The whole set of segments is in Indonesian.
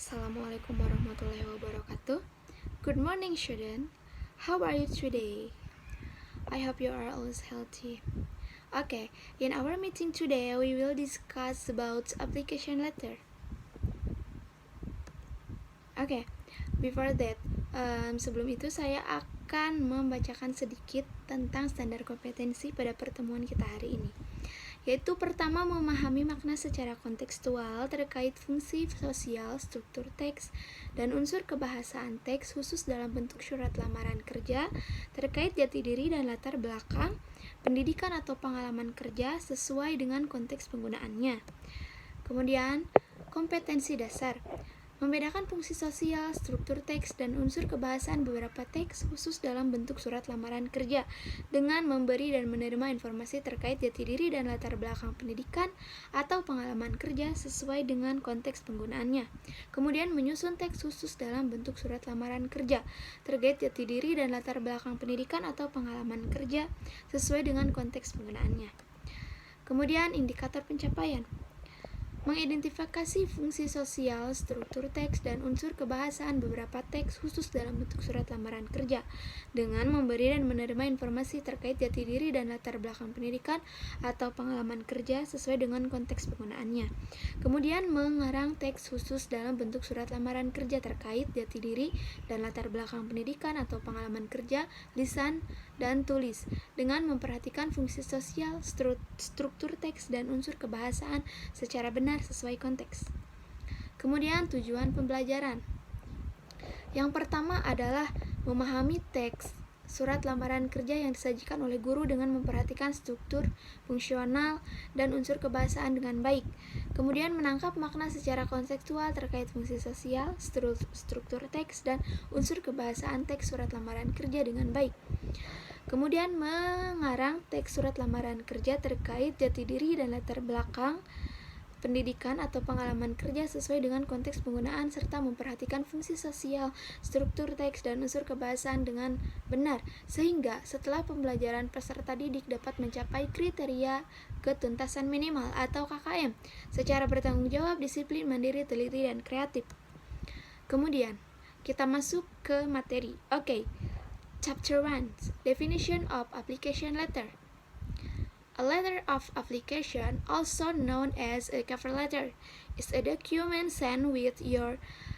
Assalamualaikum warahmatullahi wabarakatuh. Good morning, student. How are you today? I hope you are always healthy. Okay, in our meeting today, we will discuss about application letter. Okay, before that, sebelum itu saya akan membacakan sedikit tentang standar kompetensi pada pertemuan kita hari ini. Yaitu pertama, memahami makna secara kontekstual terkait fungsi sosial, struktur teks, dan unsur kebahasaan teks khusus dalam bentuk surat lamaran kerja terkait jati diri dan latar belakang, pendidikan atau pengalaman kerja sesuai dengan konteks penggunaannya. Kemudian, kompetensi dasar. Membedakan fungsi sosial, struktur teks, dan unsur kebahasaan beberapa teks khusus dalam bentuk surat lamaran kerja dengan memberi dan menerima informasi terkait jati diri dan latar belakang pendidikan atau pengalaman kerja sesuai dengan konteks penggunaannya. Kemudian menyusun teks khusus dalam bentuk surat lamaran kerja terkait jati diri dan latar belakang pendidikan atau pengalaman kerja sesuai dengan konteks penggunaannya. Kemudian indikator pencapaian. Mengidentifikasi fungsi sosial, struktur teks, dan unsur kebahasaan beberapa teks khusus dalam bentuk surat lamaran kerja dengan memberi dan menerima informasi terkait jati diri dan latar belakang pendidikan atau pengalaman kerja sesuai dengan konteks penggunaannya. Kemudian mengarang teks khusus dalam bentuk surat lamaran kerja terkait jati diri dan latar belakang pendidikan atau pengalaman kerja, lisan, dan tulis dengan memperhatikan fungsi sosial, struktur teks, dan unsur kebahasaan secara benar sesuai konteks. Kemudian tujuan pembelajaran. Yang pertama adalah memahami teks surat lamaran kerja yang disajikan oleh guru dengan memperhatikan struktur, fungsional, dan unsur kebahasaan dengan baik. Kemudian menangkap makna secara kontekstual terkait fungsi sosial, struktur teks, dan unsur kebahasaan teks surat lamaran kerja dengan baik. Kemudian mengarang teks surat lamaran kerja terkait jati diri dan latar belakang pendidikan atau pengalaman kerja sesuai dengan konteks penggunaan serta memperhatikan fungsi sosial, struktur teks, dan unsur kebahasaan dengan benar sehingga setelah pembelajaran peserta didik dapat mencapai kriteria ketuntasan minimal atau KKM secara bertanggung jawab, disiplin, mandiri, teliti, dan kreatif. Kemudian kita masuk ke materi. Oke. Chapter 1. Definition of application letter. A letter of application, also known as a cover letter, is a document sent with your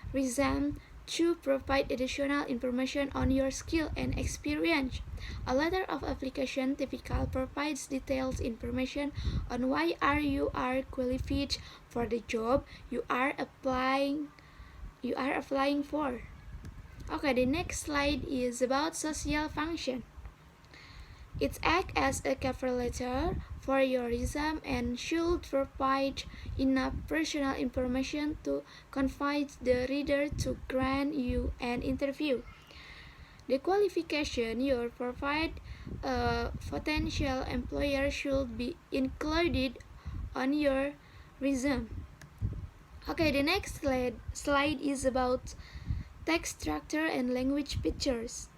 resume to provide additional information on your skill and experience. A letter of application typically provides detailed information on why you are qualified for the job you are applying for. Okay, the next slide is about social function. It acts as a cover letter for your resume and should provide enough personal information to convince the reader to grant you an interview. The qualification you provide a potential employer should be included on your resume. Okay, the next slide is about text structure and language features.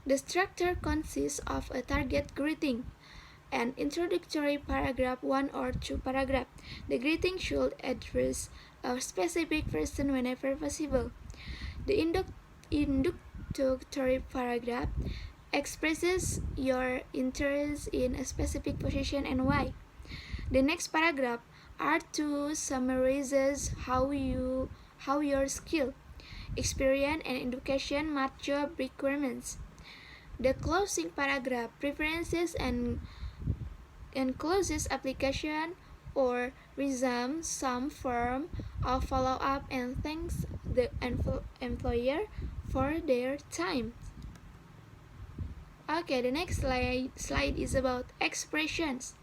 The structure consists of a target greeting, an introductory paragraph, 1 or 2 paragraphs. The greeting should address a specific person whenever possible. The introductory paragraph expresses your interest in a specific position and why. The next paragraph are to summarizes how your skill, experience, and education match job requirements. The closing paragraph preferences and closes application or resume some form of follow-up and thanks the employer for their time. Okay, the next slide is about expressions.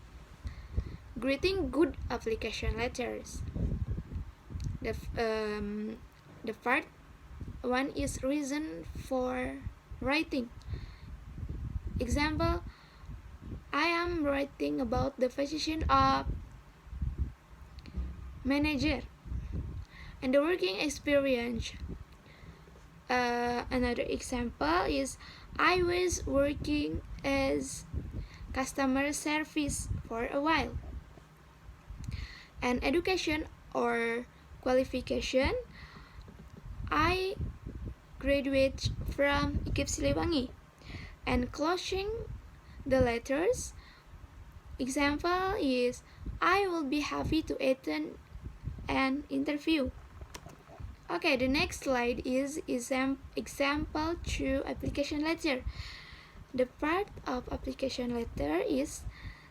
Greeting good application letters. The part 1 is reason for writing. Example, I am writing about the position of manager and the working experience. Another example is I was working as customer service for a while. And education or qualification I graduate from IKIP Siliwangi. And closing the letters, example is, I will be happy to attend an interview. Okay, the next slide is example 2 application letter. The part of application letter is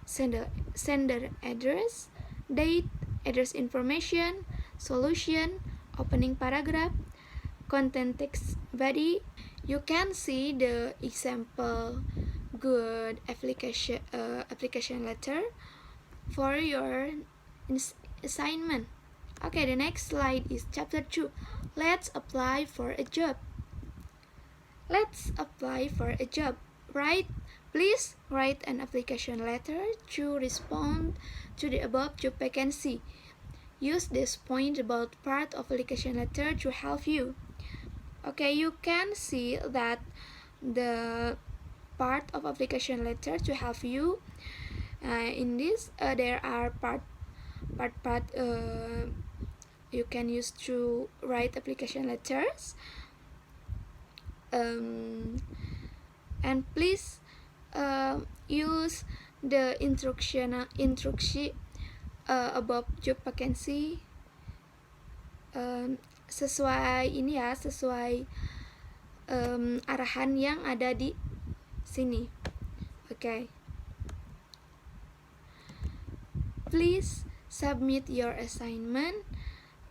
sender address, date, address information, solution, opening paragraph, content text body. You can see the example good application letter for your assignment. Okay, the next slide is chapter 2. Let's apply for a job. Let's apply for a job. Please write an application letter to respond to the above job vacancy. Use this point about part of application letter to help you. Okay, you can see that the part of application letter to help you. In this, there are part you can use to write application letters. And please use the instruction above job vacancy sesuai arahan yang ada di sini. Okay. Please submit your assignment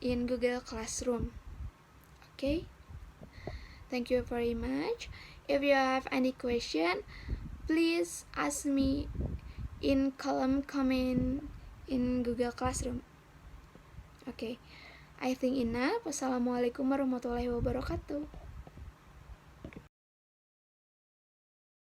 in Google Classroom. Okay. Thank you very much. If you have any question, please ask me in column comment in Google Classroom. Okay. I think enough. Wassalamualaikum warahmatullahi wabarakatuh.